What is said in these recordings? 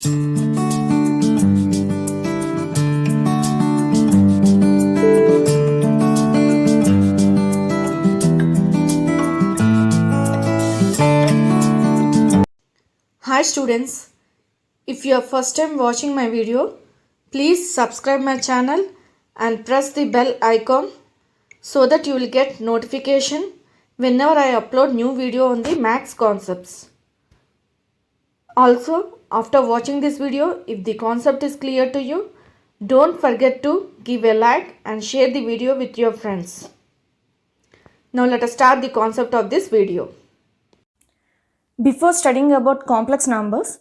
Hi students, if you are first time watching my video, please subscribe my channel and press the bell icon so that you will get notification whenever I upload new video on the maths concepts. Also, after watching this video, if the concept is clear to you, don't forget to give a like and share the video with your friends. Now let us start the concept of this video. Before studying about complex numbers,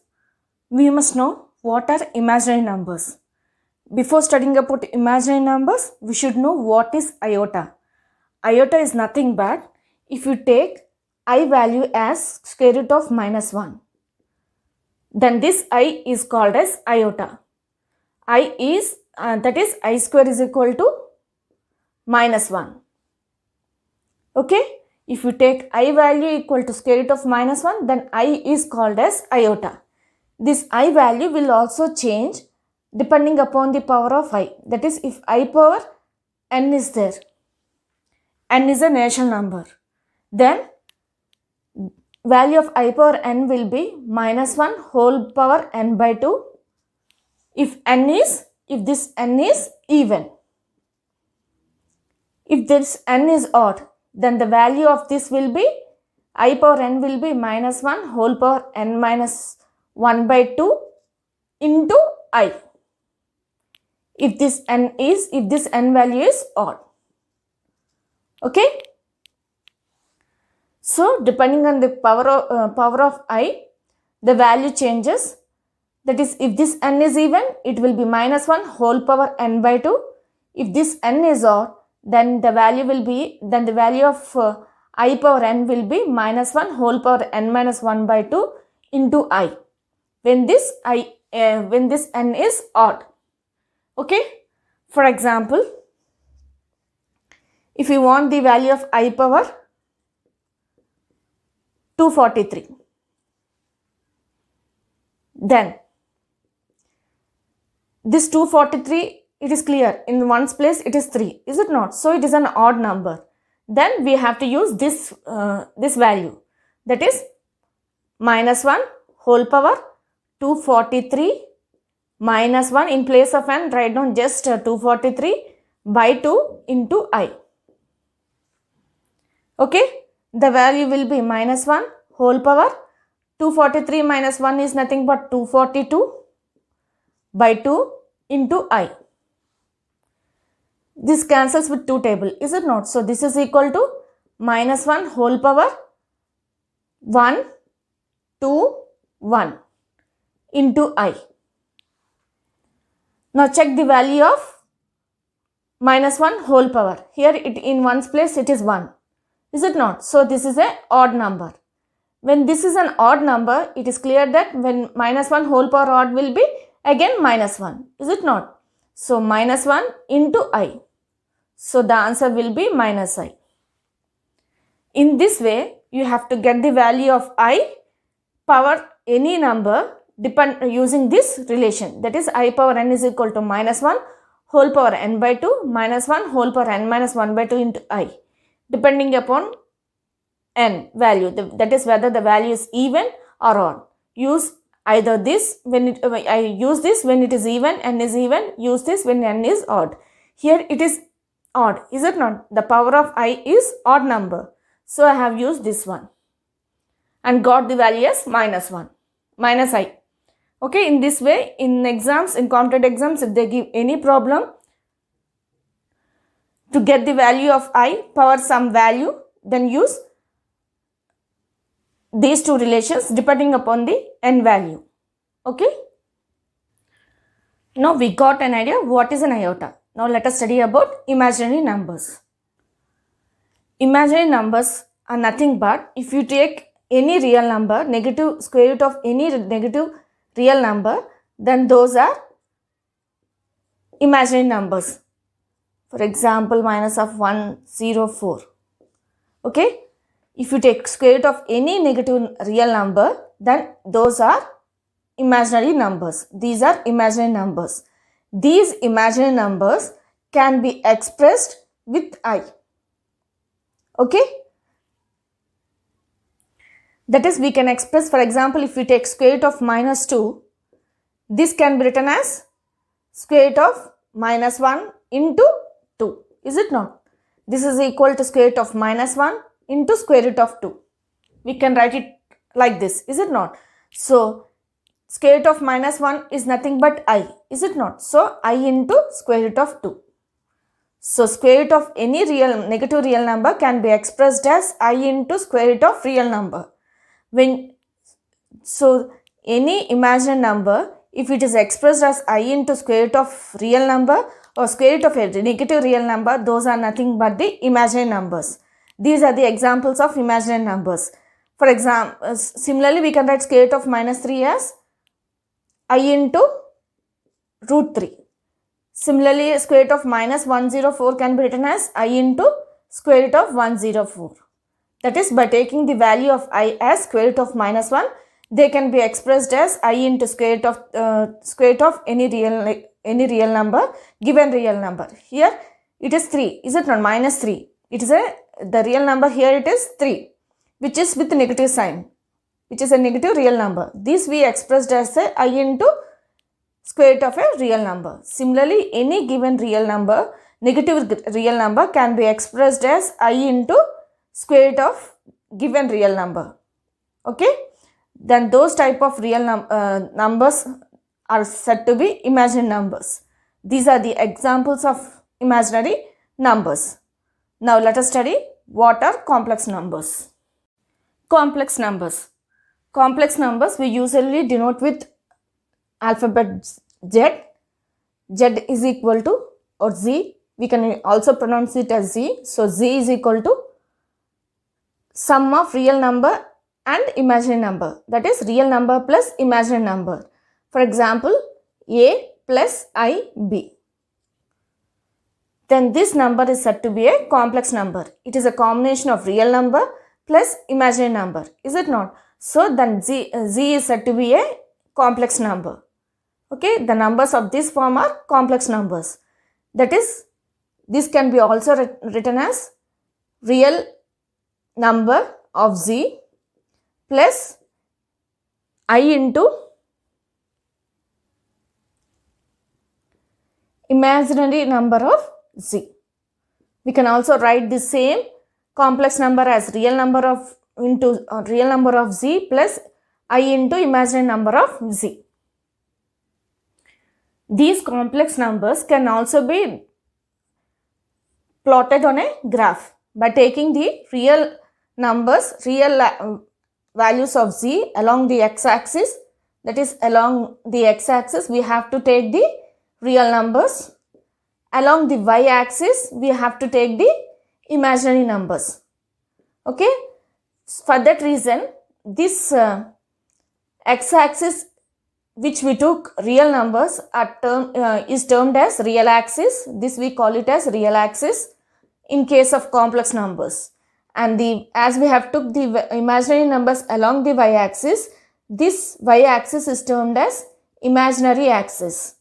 we must know what are imaginary numbers. Before studying about imaginary numbers, we should know what is iota. Iota is nothing but if you take I value as square root of minus 1, then this I is called as iota. I is, that is I square is equal to minus 1. Okay? If you take I value equal to square root of minus 1, then I is called as iota. This I value will also change depending upon the power of I. That is, if I power n is there, n is a natural number, then value of I power n will be minus 1 whole power n by 2 if this n is even. If this n is odd, then the value of this will be I power n will be minus 1 whole power n minus 1 by 2 into I. If this n value is odd. Okay? So depending on the power of I, the value changes. That is, if this n is even, it will be minus 1 whole power n by 2. If this n is odd, then the value of I power n will be minus 1 whole power n minus 1 by 2 into I. When this n is odd. Okay? For example, if you want the value of I power 243, then this 243, it is clear, in one's place it is 3, is it not? So it is an odd number. Then we have to use this value, that is minus 1 whole power 243 minus 1, in place of n write down just 243 by 2 into I. Okay, the value will be minus 1 whole power 243 minus 1 is nothing but 242 by 2 into I. This cancels with 2 table, is it not? So this is equal to minus 1 whole power 1, 2, 1 into I. Now check the value of minus 1 whole power. Here in one's place it is 1. Is it not? So this is an odd number. When this is an odd number, it is clear that when minus 1 whole power odd will be again minus 1. Is it not? So minus 1 into I. So the answer will be minus I. In this way, you have to get the value of I power any number using this relation. That is, I power n is equal to minus 1 whole power n by 2 minus 1 whole power n minus 1 by 2 into I. Depending upon n value, that is whether the value is even or odd. Use either this when I use this when it is even, n is even, use this when n is odd. Here it is odd, is it not? The power of I is odd number. So I have used this one and got the value as minus I. Okay, in this way, in exams, in competitive exams, if they give any problem to get the value of I power some value, then use these two relations depending upon the n value. Okay. Now we got an idea what is an iota. Now let us study about imaginary numbers. Imaginary numbers are nothing but if you take any real number, negative square root of any negative real number, then those are imaginary numbers. For example, minus of 104. Okay. If you take square root of any negative real number, then those are imaginary numbers. These are imaginary numbers. These imaginary numbers can be expressed with I. Okay? That is, we can express, for example, if we take square root of minus 2, this can be written as square root of minus 1 into 2. Is it not? This is equal to square root of minus 1 into square root of 2. We can write it like this. Is it not? So, square root of minus 1 is nothing but I. Is it not? So, I into square root of 2. So, square root of any negative real number can be expressed as I into square root of real number. So, any imaginary number, if it is expressed as I into square root of real number or square root of a negative real number, those are nothing but the imaginary numbers. These are the examples of imaginary numbers. For example, similarly, we can write square root of minus 3 as I into root 3. Similarly, square root of minus 104 can be written as I into square root of 104. That is, by taking the value of I as square root of minus 1, they can be expressed as I into square root of any real number, given real number. Here it is 3. Is it not? Minus 3. It is the real number here, it is 3, which is with negative sign, which is a negative real number. This we expressed as I into square root of a real number. Similarly, any given real number, negative real number, can be expressed as I into square root of given real number. Okay? Then those type of real numbers are said to be imaginary numbers. These are the examples of imaginary numbers. Now let us study what are complex numbers. Complex numbers. Complex numbers we usually denote with alphabet Z. Z is equal to, or Z, we can also pronounce it as Z. So Z is equal to sum of real number and imaginary number. That is, real number plus imaginary number. For example, A plus I, B. Then this number is said to be a complex number. It is a combination of real number plus imaginary number. Is it not? So then Z is said to be a complex number. Okay, the numbers of this form are complex numbers. That is, this can be also written as real number of Z plus I into imaginary number of Z. We can also write the same complex number as real number of Z plus I into imaginary number of Z. These complex numbers can also be plotted on a graph by taking the real numbers, values of Z along the x-axis. That is, along the x-axis we have to take the real numbers. Along the y-axis we have to take the imaginary numbers. Okay. For that reason, this x-axis which we took real numbers is termed as real axis. This we call it as real axis in case of complex numbers. And as we have took the imaginary numbers along the y-axis, this y-axis is termed as imaginary axis.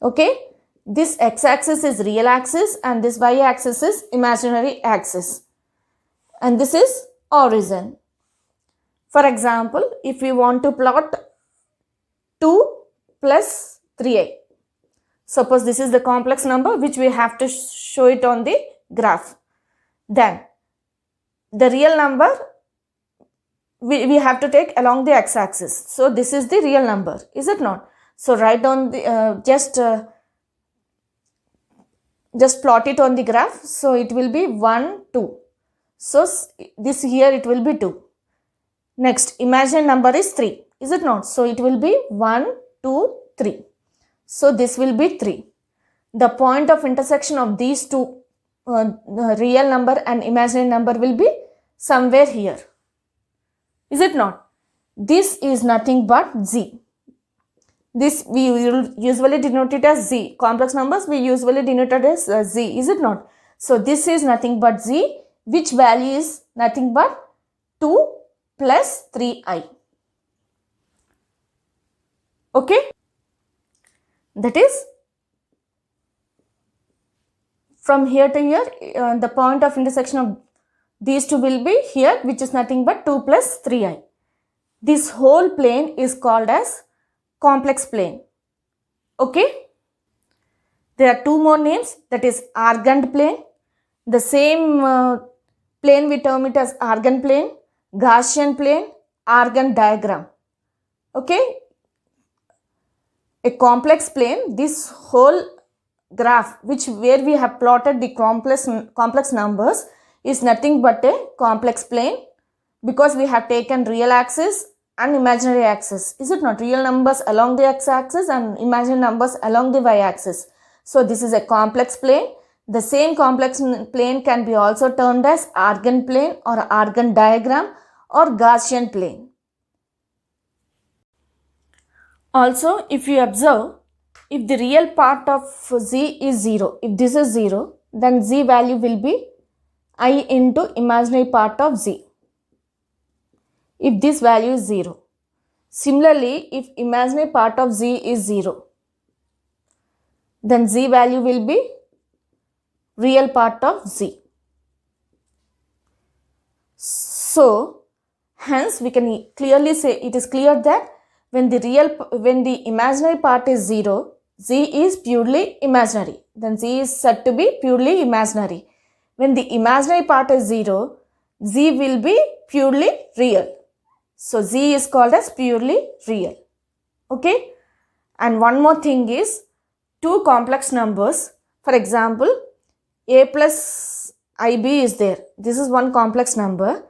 Okay, this x-axis is real axis and this y-axis is imaginary axis. And this is origin. For example, if we want to plot 2 plus 3i. Suppose this is the complex number which we have to show it on the graph. Then the real number we have to take along the x-axis. So this is the real number, is it not? So write down the just plot it on the graph. So it will be 1, 2. So this here it will be 2. Next, imaginary number is 3, is it not? So it will be 1, 2, 3. So this will be 3. The point of intersection of these two real number and imaginary number will be somewhere here. Is it not? This is nothing but Z. This we usually denote it as Z. Complex numbers we usually denote it as Z. Is it not? So this is nothing but Z, which value is nothing but 2 plus 3i. Okay, that is from here to here, the point of intersection of these two will be here, which is nothing but 2 plus 3i. This whole plane is called as complex plane. Okay, there are two more names, that is argand plane. The same plane we term it as argand plane, Gaussian plane, argand diagram. Okay, a complex plane, this whole graph where we have plotted the complex numbers is nothing but a complex plane, because we have taken real axis and imaginary axis. Is it not? Real numbers along the x-axis and imaginary numbers along the y-axis. So this is a complex plane. The same complex plane can be also termed as argand plane or argand diagram or Gaussian plane. Also, if you observe, if the real part of z is 0, if this is 0, then z value will be I into imaginary part of z, if this value is 0. Similarly, if imaginary part of z is 0, then z value will be real part of z. So, hence we can clearly say, it is clear that when the imaginary part is 0, z is purely imaginary. Then z is said to be purely imaginary. When the imaginary part is 0, z will be purely real. So z is called as purely real. Okay. And one more thing is, two complex numbers. For example, a plus ib is there. This is one complex number.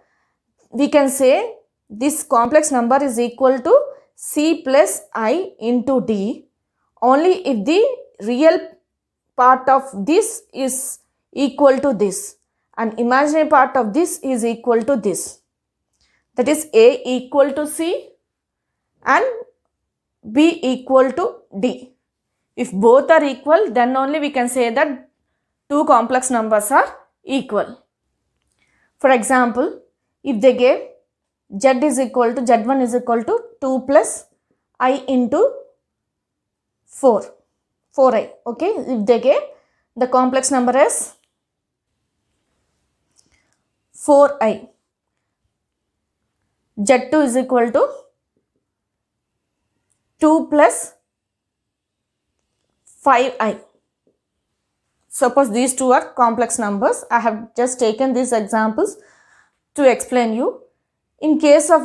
We can say this complex number is equal to c plus I into d only if the real part of this is equal to this and imaginary part of this is equal to this. That is a equal to c and b equal to d. If both are equal, then only we can say that two complex numbers are equal. For example, if they gave z1 is equal to 2 plus I into 4i. Okay, if they gave the complex number as 4i, z2 is equal to 2 plus 5i. Suppose these two are complex numbers. I have just taken these examples to explain you. In case of,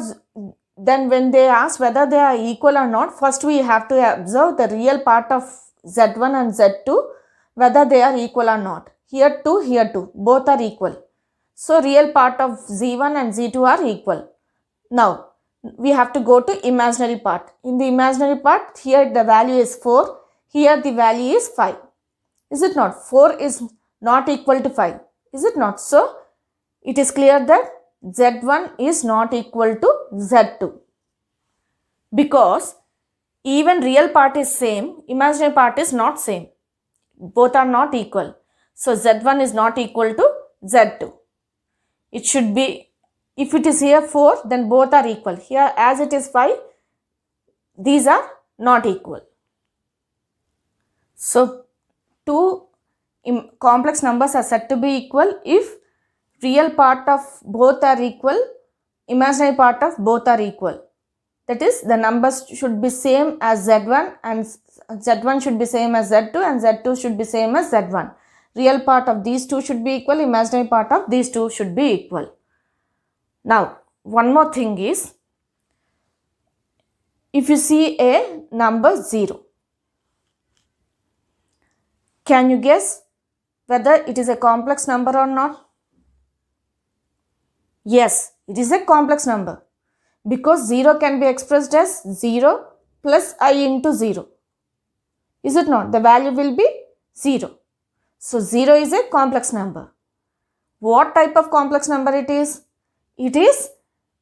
then when they ask whether they are equal or not, first we have to observe the real part of z1 and z2, whether they are equal or not. Here 2, both are equal. So real part of z1 and z2 are equal. Now we have to go to imaginary part. In the imaginary part, here the value is 4, here the value is 5. Is it not? 4 is not equal to 5. Is it not? So it is clear that z1 is not equal to z2, because even real part is same, imaginary part is not same. Both are not equal. So z1 is not equal to z2. It should be, if it is here 4, then both are equal. Here as it is 5, these are not equal. So two complex numbers are said to be equal if real part of both are equal, imaginary part of both are equal. That is, the numbers should be same as z1 and z1 should be same as z2 and z2 should be same as z1. Real part of these two should be equal, imaginary part of these two should be equal. Now, one more thing is, if you see a number 0, can you guess whether it is a complex number or not? Yes, it is a complex number, because 0 can be expressed as 0 plus I into 0. Is it not? The value will be 0. So 0 is a complex number. What type of complex number it is? It is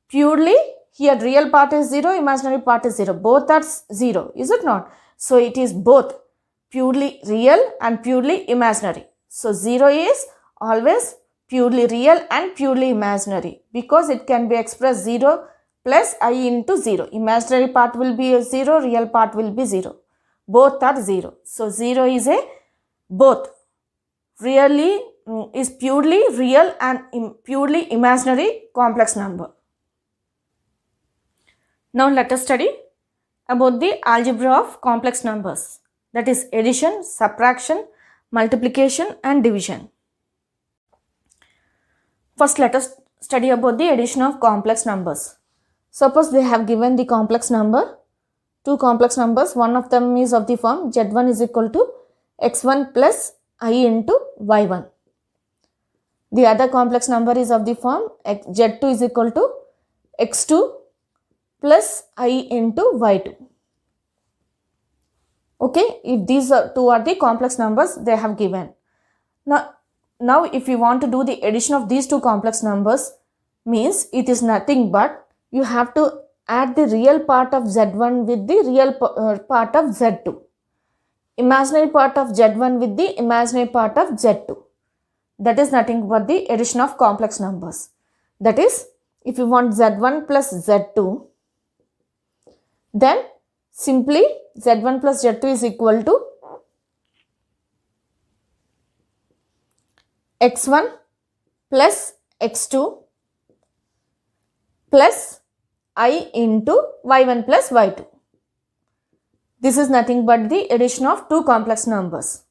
purely, here real part is 0, imaginary part is 0. Both are 0. Is it not? So it is both purely real and purely imaginary. So 0 is always purely real and purely imaginary, because it can be expressed 0 plus I into 0. Imaginary part will be a 0, real part will be 0. Both are 0. So 0 is a both. Really is purely real and purely imaginary complex number. Now let us study about the algebra of complex numbers, that is addition, subtraction, multiplication and division. First let us study about the addition of complex numbers. Suppose they have given the complex number, two complex numbers, one of them is of the form z1 is equal to x1 plus I into y1. The other complex number is of the form z2 is equal to x2 plus I into y2. Okay, if these two are the complex numbers they have given. Now if you want to do the addition of these two complex numbers, means it is nothing but you have to add the real part of z1 with the real part of z2. Imaginary part of z1 with the imaginary part of z2. That is nothing but the addition of complex numbers. That is, if you want z1 plus z2, then simply z1 plus z2 is equal to x1 plus x2 plus I into y1 plus y2. This is nothing but the addition of two complex numbers.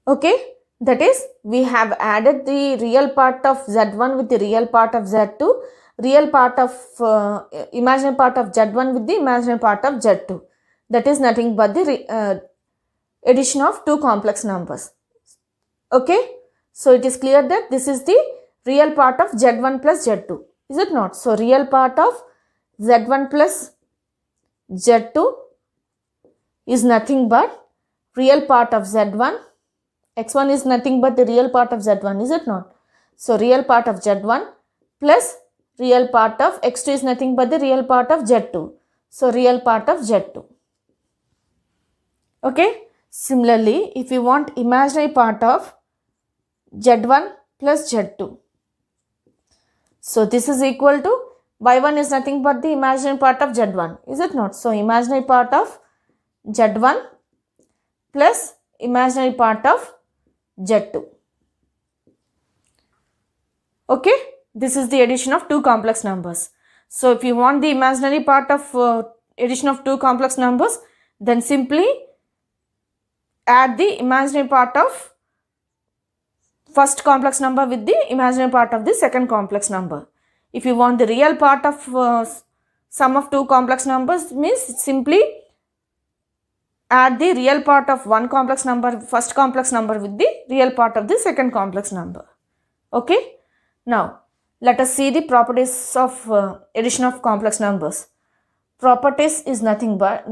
Okay, that is, we have added the real part of z1 with the real part of z2, real part of imaginary part of z1 with the imaginary part of z2. That is nothing but the addition of two complex numbers. Okay, so it is clear that this is the real part of z1 plus z2, is it not? So real part of z1 plus z2 is nothing but real part of z1. x1 is nothing but the real part of z1, is it not? So real part of z1 plus real part of x2 is nothing but the real part of z2. So real part of z2. Okay, similarly if you want imaginary part of z1 plus z2, so this is equal to y1 is nothing but the imaginary part of z1, is it not? So imaginary part of z1 plus imaginary part of z2. Okay, this is the addition of two complex numbers. So if you want the imaginary part of addition of two complex numbers, then simply add the imaginary part of first complex number with the imaginary part of the second complex number. If you want the real part of sum of two complex numbers, means simply add the real part of one complex number, first complex number with the real part of the second complex number. Okay, now let us see the properties of addition of complex numbers. Properties is nothing but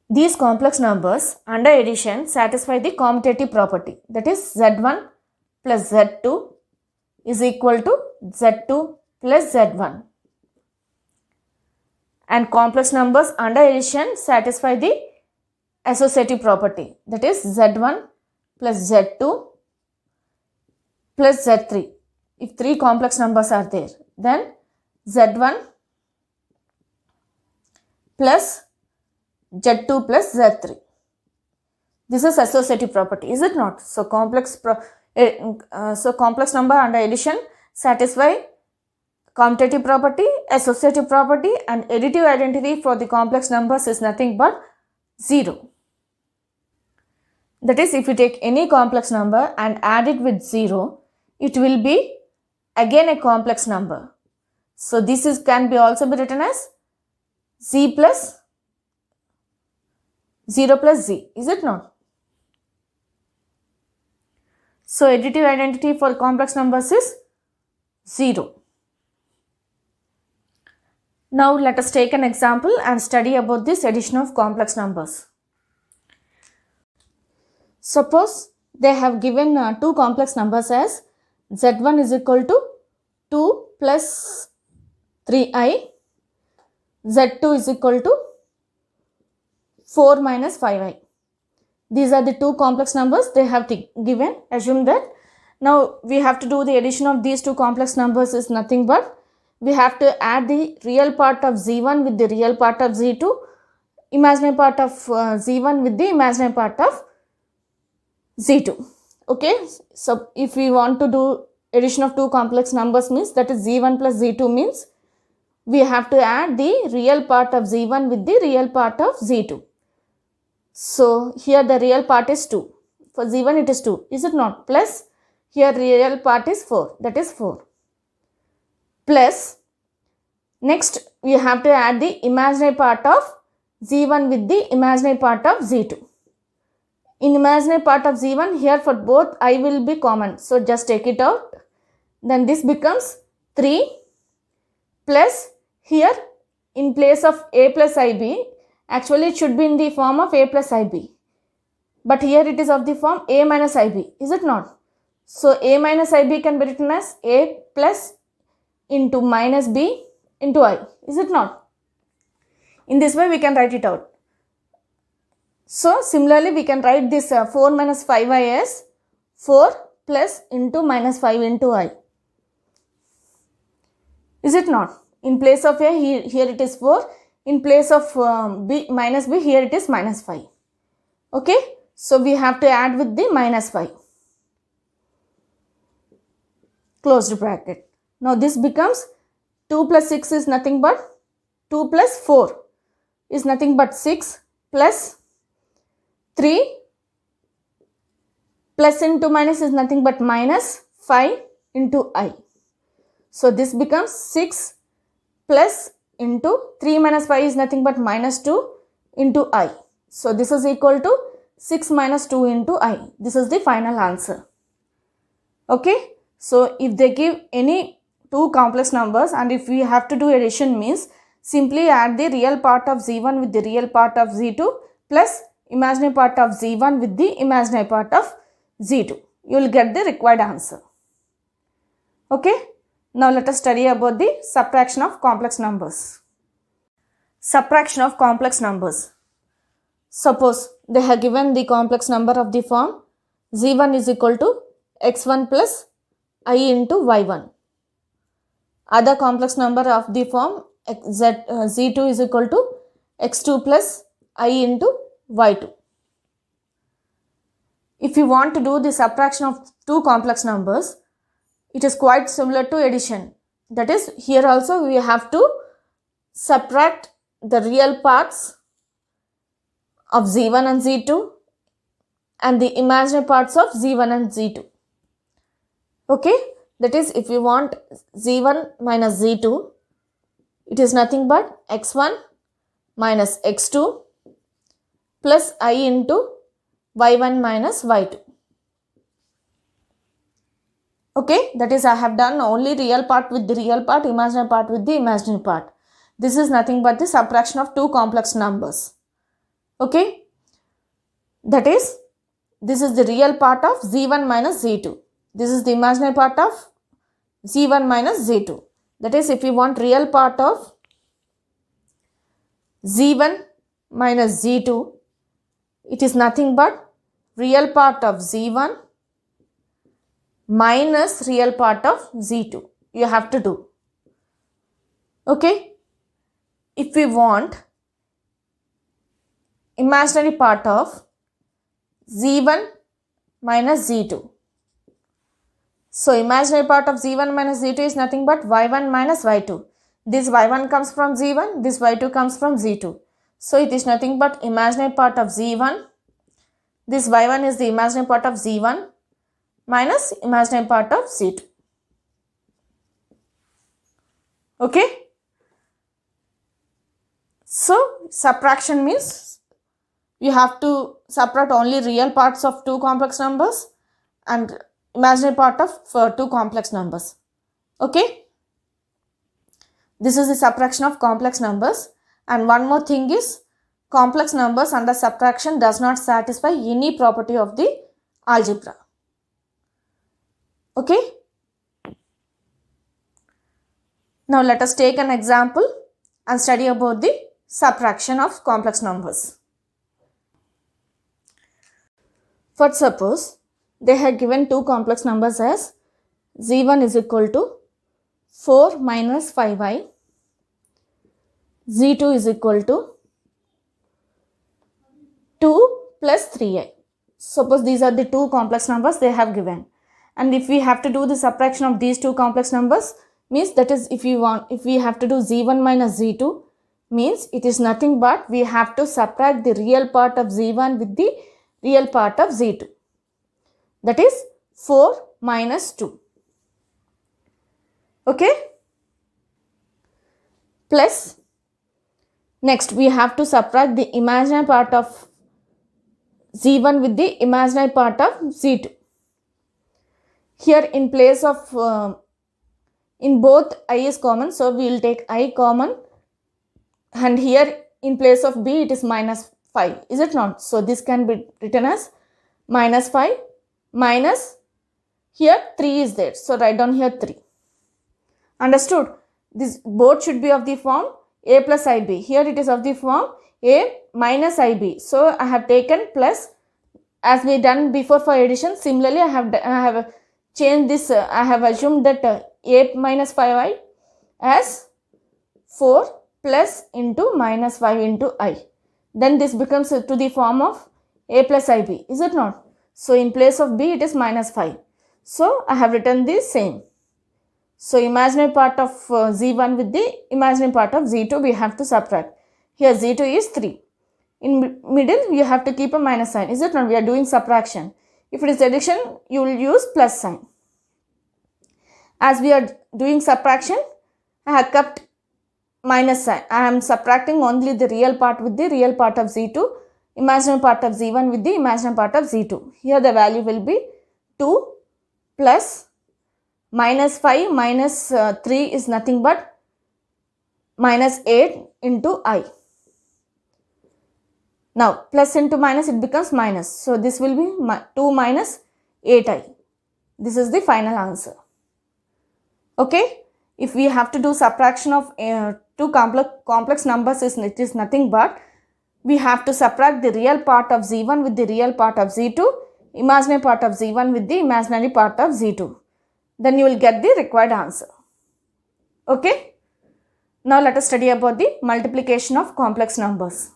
these complex numbers under addition satisfy the commutative property, that is z1 plus z2 is equal to z2 plus z1. And complex numbers under addition satisfy the associative property, that is z1 plus z2 plus z3. If three complex numbers are there, then z1 plus z2 plus z3. This is associative property, is it not? So complex number under addition satisfy commutative property, associative property, and additive identity for the complex numbers is nothing but 0. That is, if you take any complex number and add it with 0, it will be again a complex number. So this can be also be written as z plus 0 plus z, is it not? So additive identity for complex numbers is 0. Now let us take an example and study about this addition of complex numbers. Suppose they have given two complex numbers as z1 is equal to 2 plus 3i, z2 is equal to 4 minus 5i. These are the two complex numbers they have given. Assume that. Now we have to do the addition of these two complex numbers is nothing but we have to add the real part of z1 with the real part of z2, imaginary part of z1 with the imaginary part of z2. Okay, so if we want to do addition of two complex numbers means that is z1 plus z2 means we have to add the real part of z1 with the real part of z2. So here the real part is 2. For z1 it is 2, is it not? Plus here real part is 4, that is 4. Plus next we have to add the imaginary part of z1 with the imaginary part of z2. In imaginary part of z1 here for both I will be common, so just take it out. Then this becomes 3 plus here in place of a plus ib, actually it should be in the form of a plus ib, but here it is of the form a minus ib, is it not? So a minus ib can be written as a plus into minus b into I, is it not? In this way we can write it out. So similarly we can write this 4 minus 5i as 4 plus into minus 5 into I, is it not? In place of a here it is 4, in place of b minus b here it is minus 5. Okay, so we have to add with the minus 5, closed bracket. Now this becomes 2 plus 6 is nothing but 2 plus 4 is nothing but 6 plus 3 plus into minus is nothing but minus 5 into I. So this becomes 6 plus into 3 minus 5 is nothing but minus 2 into I. So this is equal to 6 minus 2 into I. This is the final answer. Okay. So if they give any two complex numbers and if we have to do addition means simply add the real part of z1 with the real part of z2 plus imaginary part of z1 with the imaginary part of z2. You will get the required answer. Okay. Now let us study about the subtraction of complex numbers. Subtraction of complex numbers. Suppose they have given the complex number of the form z1 is equal to x1 plus I into y1. Other complex number of the form z2 is equal to x2 plus I into y2. If you want to do the subtraction of two complex numbers, it is quite similar to addition. That is, here also we have to subtract the real parts of z1 and z2 and the imaginary parts of z1 and z2. Okay, that is, if you want z1 minus z2, it is nothing but x1 minus x2 plus I into y1 minus y2. Okay, that is, I have done only real part with the real part, imaginary part with the imaginary part. This is nothing but the subtraction of two complex numbers. Okay, that is, this is the real part of z1 minus z2. This is the imaginary part of z1 minus z2. That is, if we want real part of z1 minus z2, it is nothing but real part of z1 minus real part of z2. You have to do. Okay. If we want imaginary part of z1 minus z2. So imaginary part of z1 minus z2 is nothing but y1 minus y2. This y1 comes from z1, this y2 comes from z2. So it is nothing but imaginary part of z1. This y1 is the imaginary part of z1 minus imaginary part of z2. Okay. So subtraction means you have to subtract only real parts of two complex numbers and imaginary part of two complex numbers. Okay. This is the subtraction of complex numbers. And one more thing is, complex numbers under subtraction does not satisfy any property of the algebra. Okay. Now let us take an example and study about the subtraction of complex numbers. For suppose they have given two complex numbers as z1 is equal to 4 minus 5i, z2 is equal to 2 plus 3i. Suppose these are the two complex numbers they have given, and if we have to do the subtraction of these two complex numbers, means that is if we have to do z1 minus z2, means it is nothing but we have to subtract the real part of z1 with the real part of z2, that is 4 minus 2. Okay, plus next we have to subtract the imaginary part of z1 with the imaginary part of z2. Here in place of in both I is common, so we will take I common, and here in place of b it is minus 5, is it not? So this can be written as minus 5 minus, here 3 is there, so write down here 3. Understood? This both should be of the form a plus ib. Here it is of the form a minus ib. So I have taken plus, as we done before for addition. Similarly, I have changed this. I have assumed that a minus 5i as 4 plus into minus 5 into I. Then this becomes to the form of a plus ib. Is it not? So in place of b it is minus 5. So I have written the same. So imaginary part of z1 with the imaginary part of z2 we have to subtract. Here z2 is 3. In middle you have to keep a minus sign. Is it not? We are doing subtraction. If it is addition, you will use plus sign. As we are doing subtraction, I have kept minus sign. I am subtracting only the real part with the real part of z2, imaginary part of z1 with the imaginary part of z2. Here the value will be 2 plus minus 5 minus 3 is nothing but minus 8 into I. Now plus into minus it becomes minus. So this will be 2 minus 8i. This is the final answer. Okay. If we have to do subtraction of two complex numbers, it is nothing but we have to subtract the real part of z1 with the real part of z2, imaginary part of z1 with the imaginary part of z2. Then you will get the required answer. Okay. Now let us study about the multiplication of complex numbers.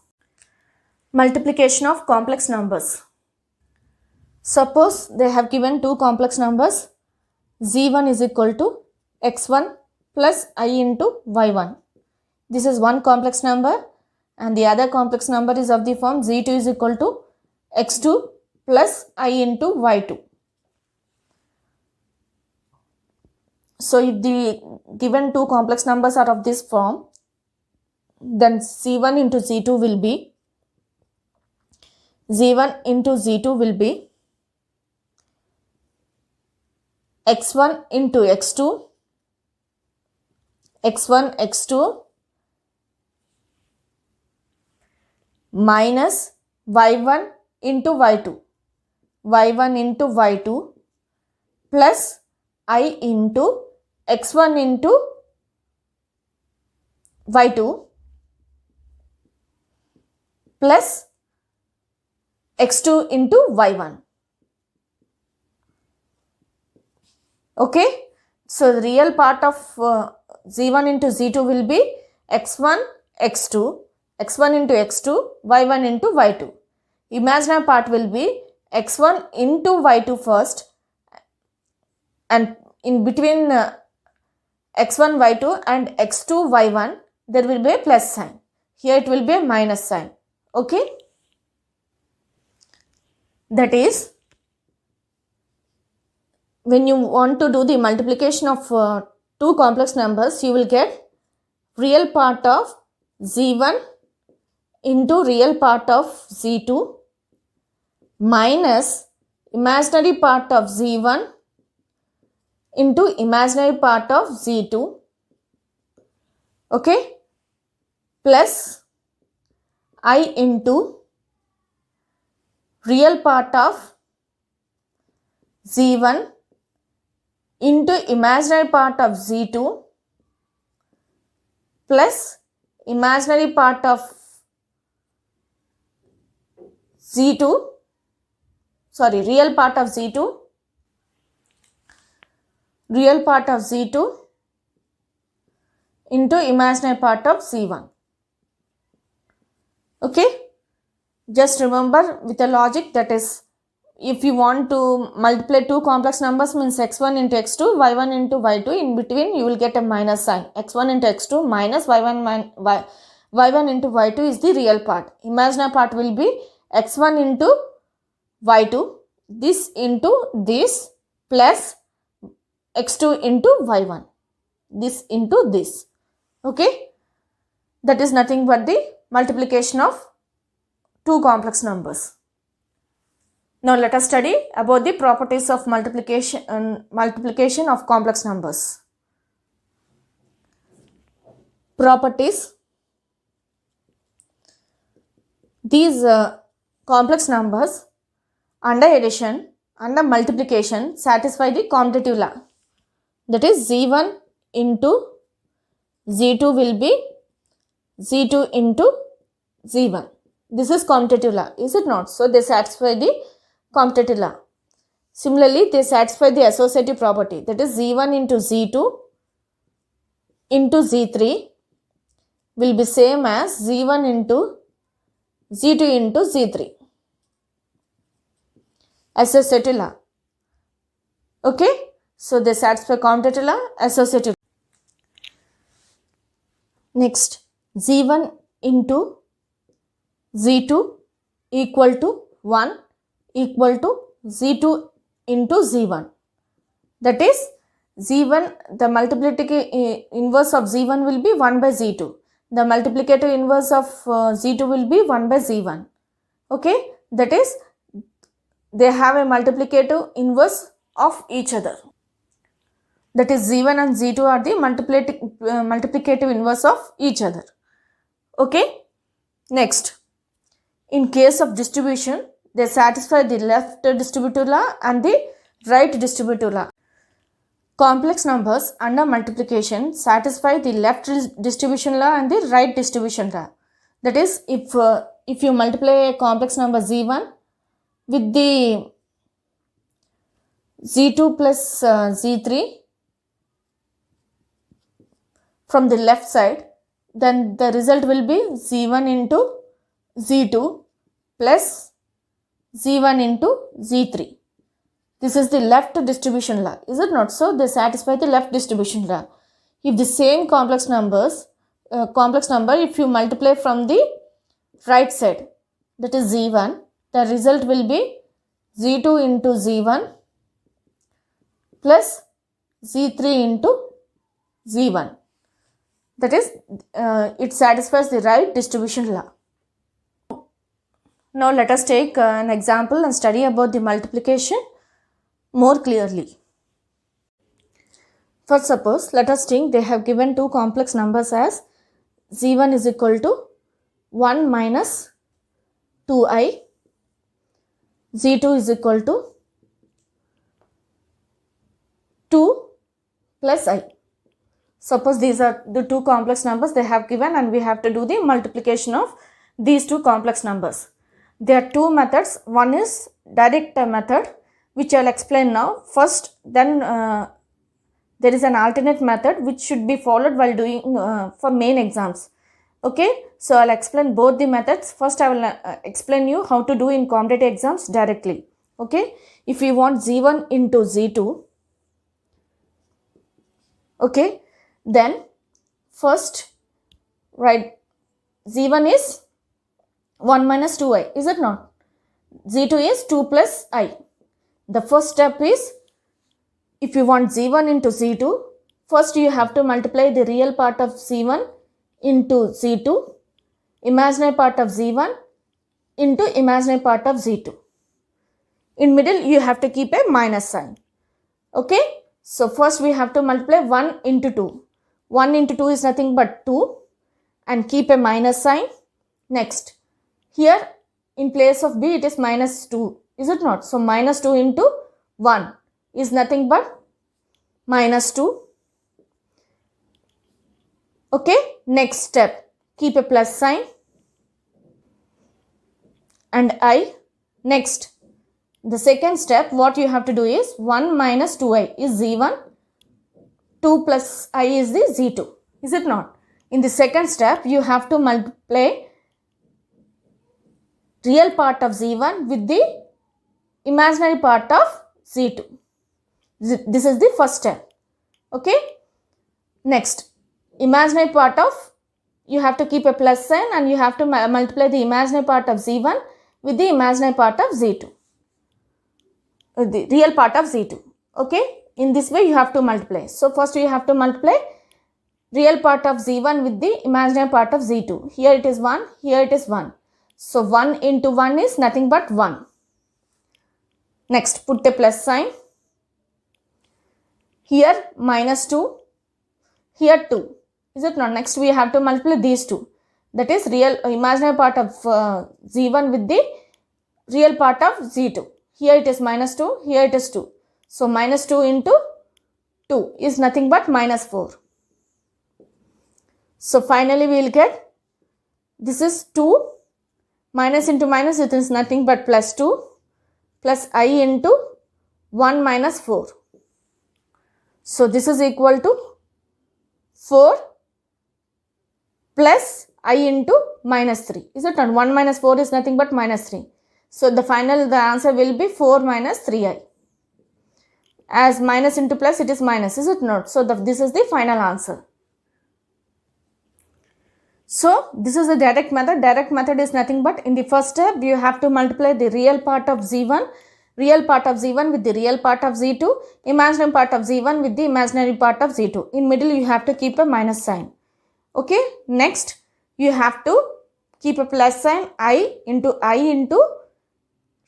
Multiplication of complex numbers. Suppose they have given two complex numbers, z1 is equal to x1 plus I into y1. This is one complex number, and the other complex number is of the form z2 is equal to x2 plus I into y2. So if the given two complex numbers are of this form, then c1 into z2 will be z1 into z2 will be x1 into x2, x1 x2 minus y1 into y2, y1 into y2 plus I into x1 into y2 plus x2 into y1. Okay. So the real part of z1 into z2 will be x1 x2, x1 into x2, y1 into y2. Imaginary part will be x1 into y2 first, and in between x1 y2 and x2 y1 there will be a plus sign. Here it will be a minus sign. Okay. That is, when you want to do the multiplication of two complex numbers, you will get real part of z1 into real part of z2 minus imaginary part of z1 into imaginary part of z2, okay, plus I into real part of z1 into imaginary part of z2 plus imaginary part of z2, real part of Z2, into imaginary part of Z1. Okay, just remember with the logic, that is, if you want to multiply two complex numbers, means x1 into x2, y1 into y2, in between you will get a minus sign. x1 into x2 minus y1 into y2 is the real part. Imaginary part will be x1 into y2, this into this, plus x2 into y1, this into this. Okay, that is nothing but the multiplication of two complex numbers. Now let us study about the properties of multiplication of complex numbers. Properties. These complex numbers under addition, under multiplication satisfy the commutative law. That is, Z1 into Z2 will be Z2 into Z1. This is commutative law, is it not? So they satisfy the commutative law. Similarly, they satisfy the associative property, that is Z1 into Z2 into Z3 will be same as Z1 into Z2 into Z3. Associative law. Okay, so they satisfy commutative law, associative. Next, Z1 into Z2 equal to 1 equal to Z2 into Z1. That is, Z1, the multiplicative inverse of Z1 will be 1 by Z2. The multiplicative inverse of Z2 will be 1 by Z1. Okay, that is, they have a multiplicative inverse of each other. That is, Z1 and Z2 are the multiplicative inverse of each other. Okay, next, in case of distribution, they satisfy the left distributive law and the right distributive law. Complex numbers under multiplication satisfy the left distribution law and the right distribution law. That is, if you multiply a complex number Z1 with the Z2 plus Z3 from the left side, then the result will be Z1 into Z2 plus Z1 into Z3. This is the left distribution law, is it not? So they satisfy the left distribution law. If the same complex number, if you multiply from the right side, that is Z1, the result will be Z2 into Z1 plus Z3 into Z1. That is, it satisfies the right distribution law. Now let us take an example and study about the multiplication more clearly. First, suppose, let us think they have given two complex numbers as Z1 is equal to 1 minus 2i, Z2 is equal to 2 plus i. Suppose these are the two complex numbers they have given and we have to do the multiplication of these two complex numbers. There are two methods. One is direct method, which I will explain now. First, then there is an alternate method which should be followed while doing for main exams. Okay, so I will explain both the methods. First, I will explain you how to do in competitive exams directly. Okay, if you want Z1 into Z2, okay, then first write Z1 is 1 minus 2i, is it not? Z2 is 2 plus i. The first step is, if you want Z1 into Z2, first you have to multiply the real part of Z1 into Z2, imaginary part of Z1 into imaginary part of Z2. In middle, you have to keep a minus sign. Okay, so first we have to multiply 1 into 2. 1 into 2 is nothing but 2 and keep a minus sign. Next, here in place of b it is minus 2, is it not? So minus 2 into 1 is nothing but minus 2. Okay, next step, keep a plus sign and I. Next, the second step, what you have to do is 1 minus 2i is z1, 2 plus I is the z2. Is it not? In the second step, you have to multiply real part of z1 with the imaginary part of z2. This is the first step. Okay. Next, imaginary part of, you have to keep a plus sign and you have to multiply the imaginary part of z1 with the imaginary part of z2. The real part of z2. Okay. In this way you have to multiply. So first you have to multiply real part of z1 with the imaginary part of z2. Here it is 1, here it is 1. So 1 into 1 is nothing but 1. Next, put a plus sign. Here minus 2, here 2. Is it not? Next we have to multiply these two. That is real imaginary part of z1 with the real part of z2. Here it is minus 2, here it is 2. So minus 2 into 2 is nothing but minus 4. So finally we will get, this is 2, minus into minus, it is nothing but plus 2 plus I into 1 minus 4. So this is equal to 4 plus I into minus 3. Is it not? 1 minus 4 is nothing but minus 3. So the answer will be 4 minus 3i. As minus into plus, it is minus, is it not? So this is the final answer. So this is the direct method. Direct method is nothing but, in the first step you have to multiply the real part of z1, with the real part of z2, imaginary part of z1 with the imaginary part of z2. In middle you have to keep a minus sign. Okay. Next you have to keep a plus sign. I into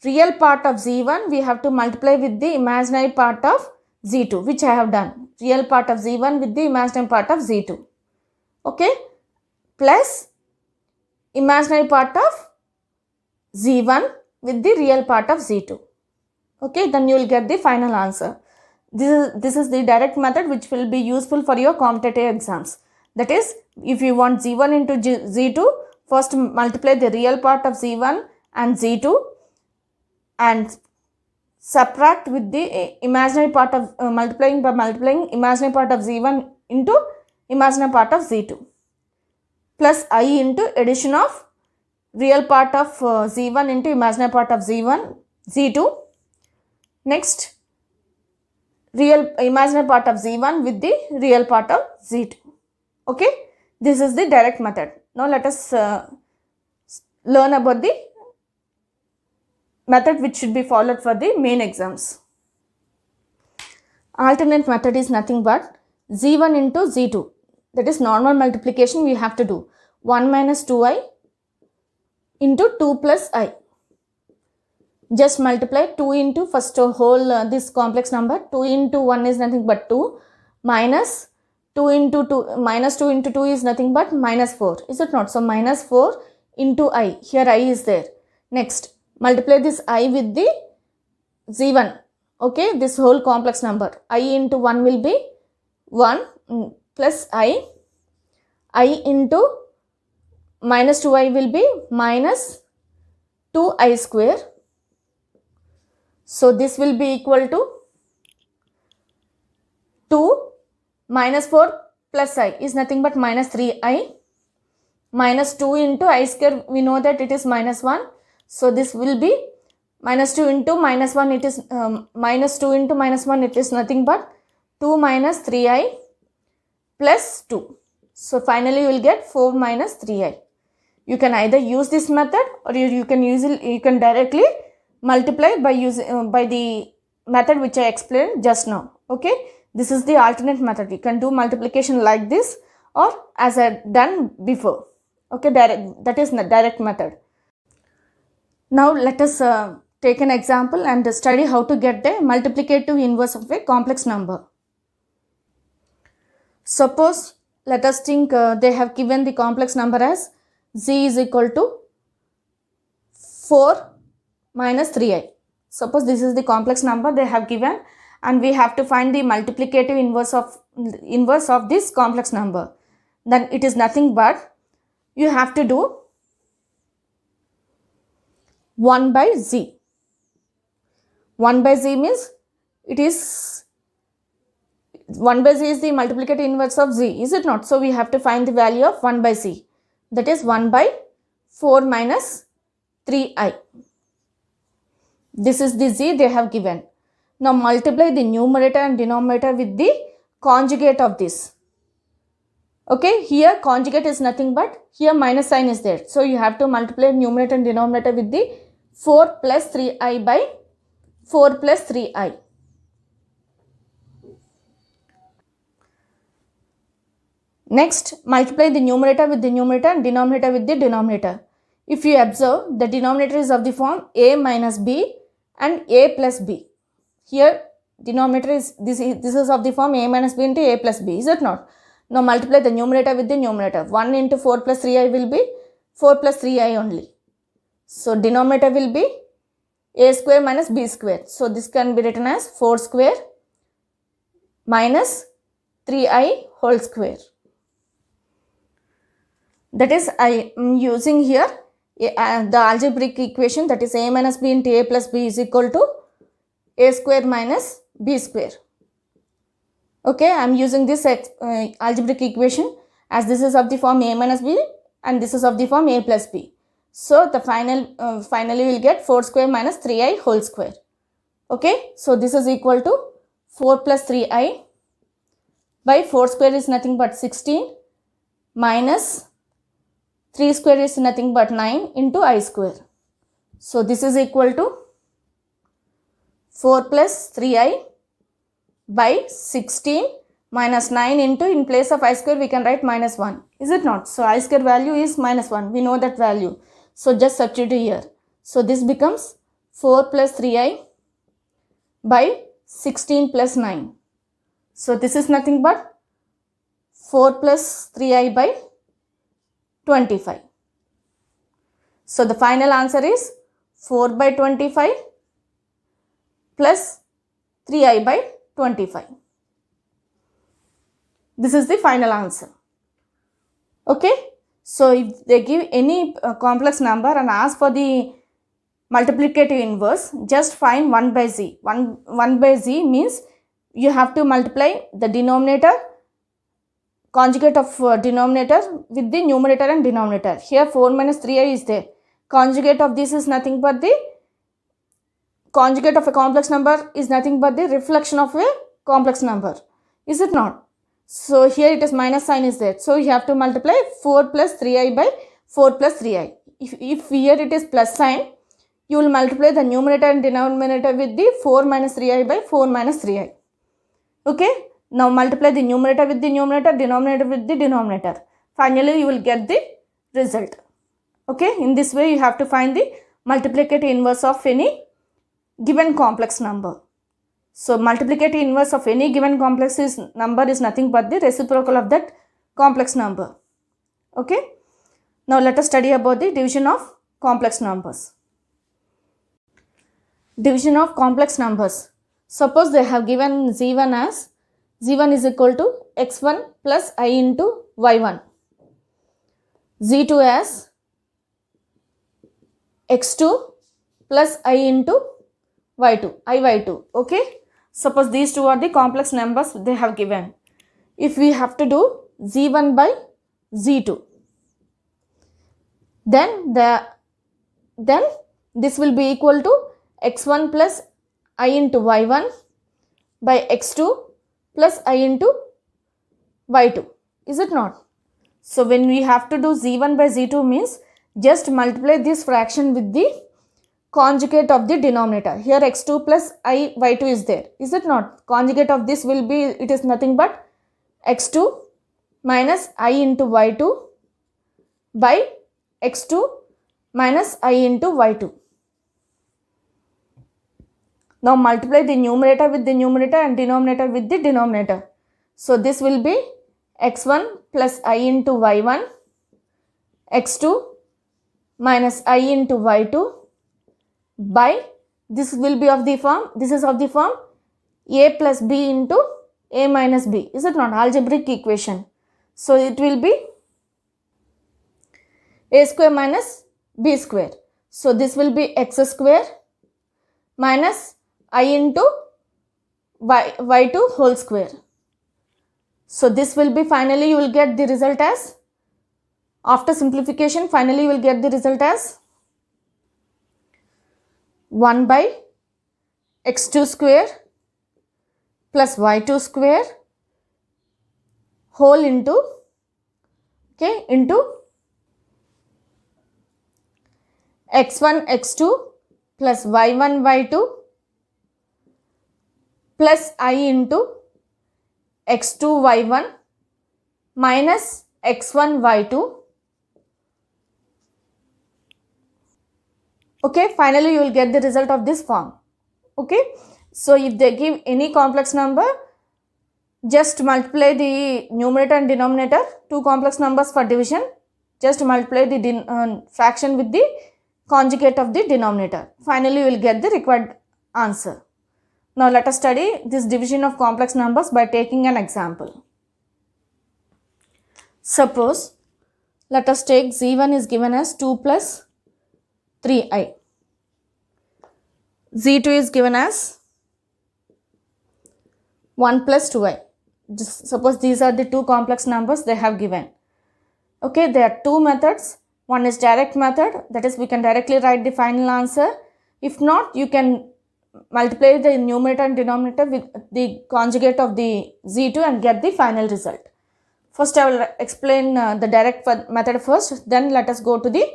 real part of z1 we have to multiply with the imaginary part of z2, which I have done. Real part of z1 with the imaginary part of z2. Okay. Plus imaginary part of z1 with the real part of z2. Okay. Then you will get the final answer. This is the direct method which will be useful for your competitive exams. That is, if you want z1 into z2, first multiply the real part of z1 and z2 and subtract with the imaginary part of multiplying imaginary part of z1 into imaginary part of z2, plus I into addition of real part of z1 into imaginary part of z2. Next, real imaginary part of z1 with the real part of z2. Okay. This is the direct method. Now let us learn about the method which should be followed for the main exams. Alternate method is nothing but z1 into z2. That is normal multiplication we have to do. 1 minus 2i into 2 plus I. Just multiply 2 into first whole this complex number. 2 into 1 is nothing but 2 minus 2 into 2, minus 2 into 2 is nothing but minus 4. Is it not? So minus 4 into I. Here I is there. Next, multiply this I with the z1. Okay, this whole complex number. I into 1 will be 1 plus I into minus 2i will be minus 2i square. So this will be equal to 2 minus 4 plus I is nothing but minus 3i, minus 2 into I square, we know that it is minus 1. So this will be minus 2 into minus 1, it is minus 2 into minus 1, it is nothing but 2 minus 3i plus 2. So finally you will get 4 minus 3i. You can either use this method or you can directly multiply by the method which I explained just now. Okay. This is the alternate method. You can do multiplication like this or as I done before. Okay, that is the direct method. Now let us take an example and study how to get the multiplicative inverse of a complex number. Suppose, let us think they have given the complex number as z is equal to 4 minus 3i. Suppose this is the complex number they have given and we have to find the multiplicative inverse of this complex number. Then it is nothing but you have to do 1 by z. 1 by z means it is 1 by z is the multiplicative inverse of z, is it not? So we have to find the value of 1 by z, that is 1 by 4 minus 3i. This is the z they have given. Now multiply the numerator and denominator with the conjugate of this. Okay, here conjugate is nothing but here minus sign is there. So you have to multiply numerator and denominator with the 4 plus 3i by 4 plus 3i. Next, multiply the numerator with the numerator and denominator with the denominator. If you observe, the denominator is of the form a minus b and a plus b. Here denominator is this is of the form a minus b into a plus b, is it not? Now multiply the numerator with the numerator. 1 into 4 plus 3i will be 4 plus 3i only. So denominator will be a square minus b square. So this can be written as 4 square minus 3i whole square. That is, I am using here the algebraic equation, that is a minus b into a plus b is equal to a square minus b square. Okay, I am using this algebraic equation as this is of the form a minus b and this is of the form a plus b. So the finally we will get 4 square minus 3i whole square. Okay, so this is equal to 4 plus 3i by 4 square is nothing but 16 minus 3 square is nothing but 9 into I square. So this is equal to 4 plus 3i by 16 minus 9 into, in place of I square we can write minus 1, is it not? So I square value is minus 1, we know that value. So just substitute here. So this becomes 4 plus 3i by 16 plus 9. So this is nothing but 4 plus 3i by 25. So the final answer is 4 by 25 plus 3i by 25. This is the final answer. Okay. So if they give any complex number and ask for the multiplicative inverse, just find 1 by z. 1 by z means you have to multiply the denominator, conjugate of denominator with the numerator and denominator. Here 4 minus 3i is there. Conjugate of this is nothing but the conjugate of a complex number is nothing but the reflection of a complex number, is it not? So here it is minus sign is there. So you have to multiply 4 plus 3i by 4 plus 3i. If here it is plus sign, you will multiply the numerator and denominator with the 4 minus 3i by 4 minus 3i. Okay. Now multiply the numerator with the numerator, denominator with the denominator. Finally you will get the result. Okay. In this way you have to find the multiplicative inverse of any given complex number. So multiplicative inverse of any given complex number is nothing but the reciprocal of that complex number. Okay. Now let us study about the division of complex numbers. Division of complex numbers. Suppose they have given z1 as z1 is equal to x1 plus I into y1. z2 as x2 plus I into y2, y2. Okay. Suppose these two are the complex numbers they have given. If we have to do z1 by z2, then this will be equal to x1 plus I into y1 by x2 plus I into y2, is it not? So when we have to do z1 by z2 means just multiply this fraction with the conjugate of the denominator. Here x2 plus I y2 is there, is it not? Conjugate of this will be, it is nothing but x2 minus I into y2 by x2 minus I into y2. Now multiply the numerator with the numerator and denominator with the denominator. So this will be x1 plus I into y1, x2 minus I into y2 by, this will be of the form, this is of the form a plus b into a minus b, is it not? Algebraic equation. So it will be a square minus b square. So this will be x square minus I into y2 whole square. So this will be, finally you will get the result as, after simplification, finally you will get the result as 1 by x2 square plus y2 square whole into, okay, into x1 x2 plus y1 y2 plus I into x2 y1 minus x1 y2. Okay, finally you will get the result of this form. Okay, so if they give any complex number, just multiply the numerator and denominator. Two complex numbers for division, just multiply the fraction with the conjugate of the denominator. Finally you will get the required answer. Now let us study this division of complex numbers by taking an example. Suppose, let us take z1 is given as 2 plus 3i. z2 is given as 1 plus 2i. Just suppose these are the two complex numbers they have given. Okay, there are two methods. One is direct method, that is we can directly write the final answer. If not, you can multiply the numerator and denominator with the conjugate of the z2 and get the final result. First I will explain the direct method first, then let us go to the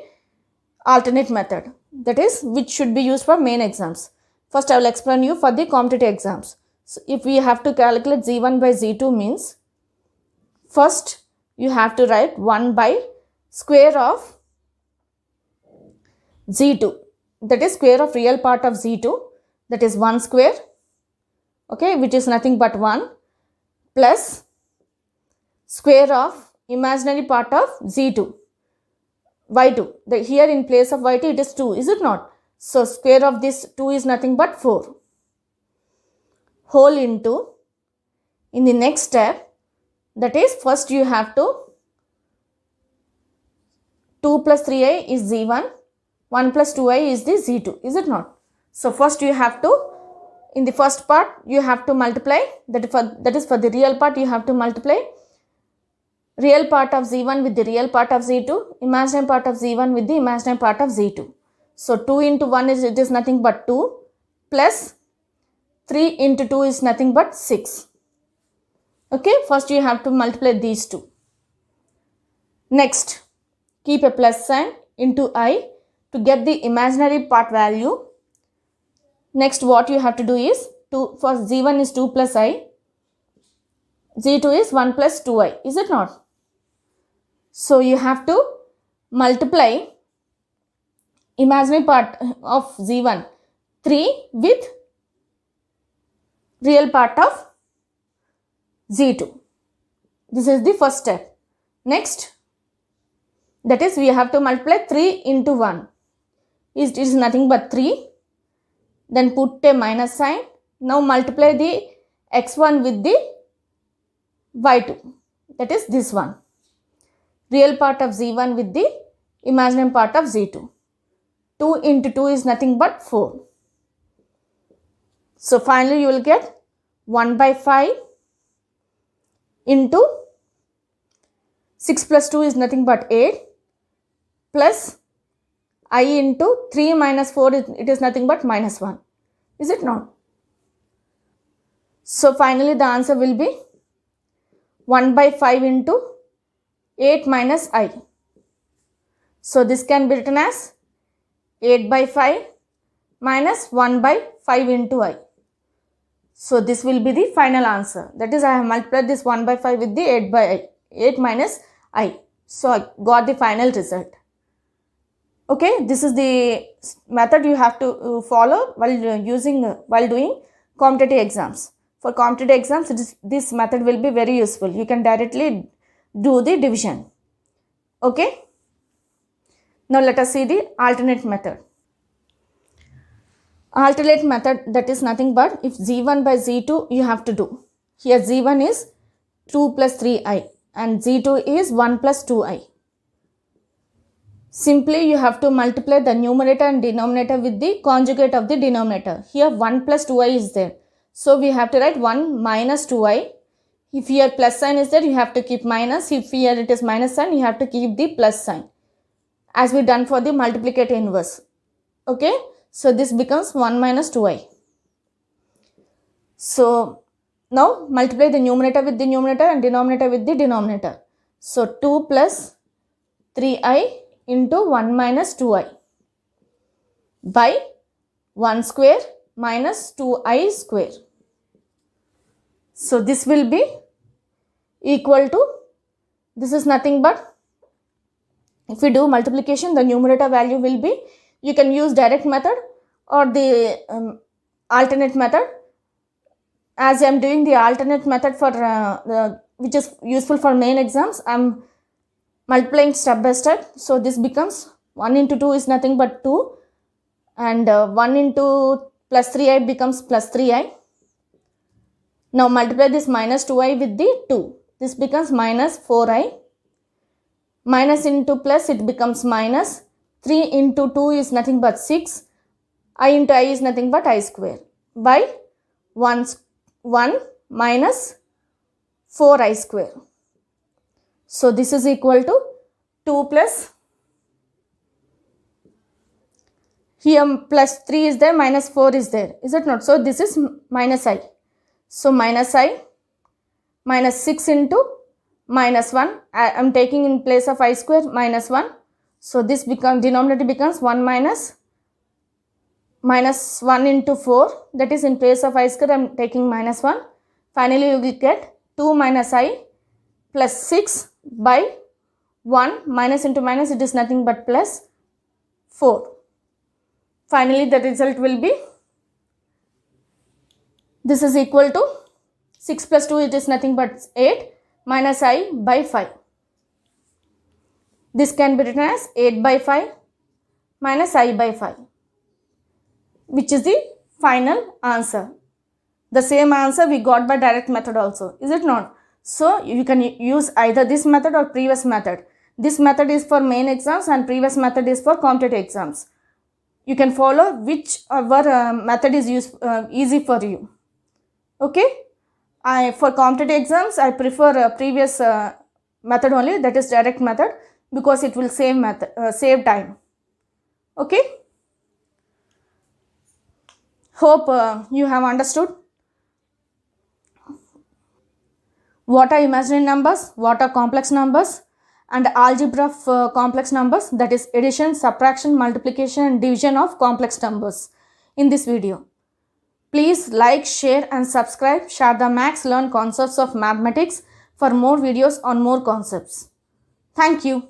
alternate method, that is which should be used for main exams. First I will explain you for the competitive exams. So if we have to calculate z1 by z2 means, first you have to write 1 by square of z2, that is square of real part of z2, that is 1 square, okay, which is nothing but 1, plus square of imaginary part of z2, y2. Here in place of y2 it is 2, is it not? So square of this 2 is nothing but 4, whole into, in the next step, that is first you have to, 2 plus 3i is z1, 1 plus 2i is the z2, is it not? So first you have to, in the first part you have to multiply, that is for the real part you have to multiply real part of z1 with the real part of z2, imaginary part of z1 with the imaginary part of z2. So 2 into 1 is, it is nothing but 2, plus 3 into 2 is nothing but 6. Okay, first you have to multiply these two. Next, keep a plus sign into I to get the imaginary part value. Next what you have to do is, for z1 is 2 plus I, z2 is 1 plus 2i, is it not? So you have to multiply imaginary part of z1 3 with real part of z2. This is the first step. Next, that is we have to multiply 3 into 1. It is nothing but 3. Then put a minus sign. Now multiply the x1 with the y2. That is this one. Real part of z1 with the imaginary part of z2. 2 into 2 is nothing but 4. So finally you will get 1 by 5 into 6 plus 2 is nothing but 8, plus I into 3 minus 4 it is nothing but minus 1. Is it not? So finally the answer will be 1 by 5 into 8 minus I. So this can be written as 8 by 5 minus 1 by 5 into I. So this will be the final answer. That is, I have multiplied this 1 by 5 with the 8 by I, 8 minus I. So I got the final result. Okay, this is the method you have to follow while doing competitive exams. For competitive exams, this method will be very useful. You can directly do the division. Okay. Now let us see the alternate method. Alternate method, that is nothing but if z1 by z2 you have to do. Here z1 is 2 plus 3i and z2 is 1 plus 2i. Simply you have to multiply the numerator and denominator with the conjugate of the denominator. Here 1 plus 2i is there. So we have to write 1 minus 2i. If here plus sign is there, you have to keep minus. If here it is minus sign, you have to keep the plus sign. As we done for the multiplicative inverse. Okay. So this becomes 1 minus 2i. So now multiply the numerator with the numerator and denominator with the denominator. So 2 plus 3i into 1 minus 2i by 1 square minus 2i square. So this will be equal to, this is nothing but, if we do multiplication, the numerator value will be, you can use direct method or the alternate method. As I am doing the alternate method for which is useful for main exams, I am multiplying step by step. So this becomes 1 into 2 is nothing but 2, and 1 into plus 3i becomes plus 3i. Now multiply this minus 2i with the 2. This becomes minus 4i. Minus into plus, it becomes minus. 3 into 2 is nothing but 6. I into I is nothing but I square by 1 minus 4i square. So this is equal to 2 plus, here plus 3 is there, minus 4 is there, is it not? So this is minus I. So minus I, minus 6 into minus 1, I am taking in place of I square minus 1. So this denominator becomes 1 minus 1 into 4, that is in place of I square I am taking minus 1. Finally you will get 2 minus I plus 6 by 1, minus into minus, it is nothing but plus 4. Finally the result will be, this is equal to 6 plus 2, it is nothing but 8, minus I by 5. This can be written as 8 by 5 minus I by 5, which is the final answer. The same answer we got by direct method also, is it not? So you can use either this method or previous method. This method is for main exams and previous method is for competitive exams. You can follow whichever method is easy for you. Okay. For competitive exams, I prefer previous method only, that is direct method, because it will save time. Okay. Hope you have understood what are imaginary numbers, what are complex numbers, and algebra of complex numbers, that is addition, subtraction, multiplication and division of complex numbers in this video. Please like, share and subscribe. Share the Max Learn Concepts of Mathematics for more videos on more concepts. Thank you.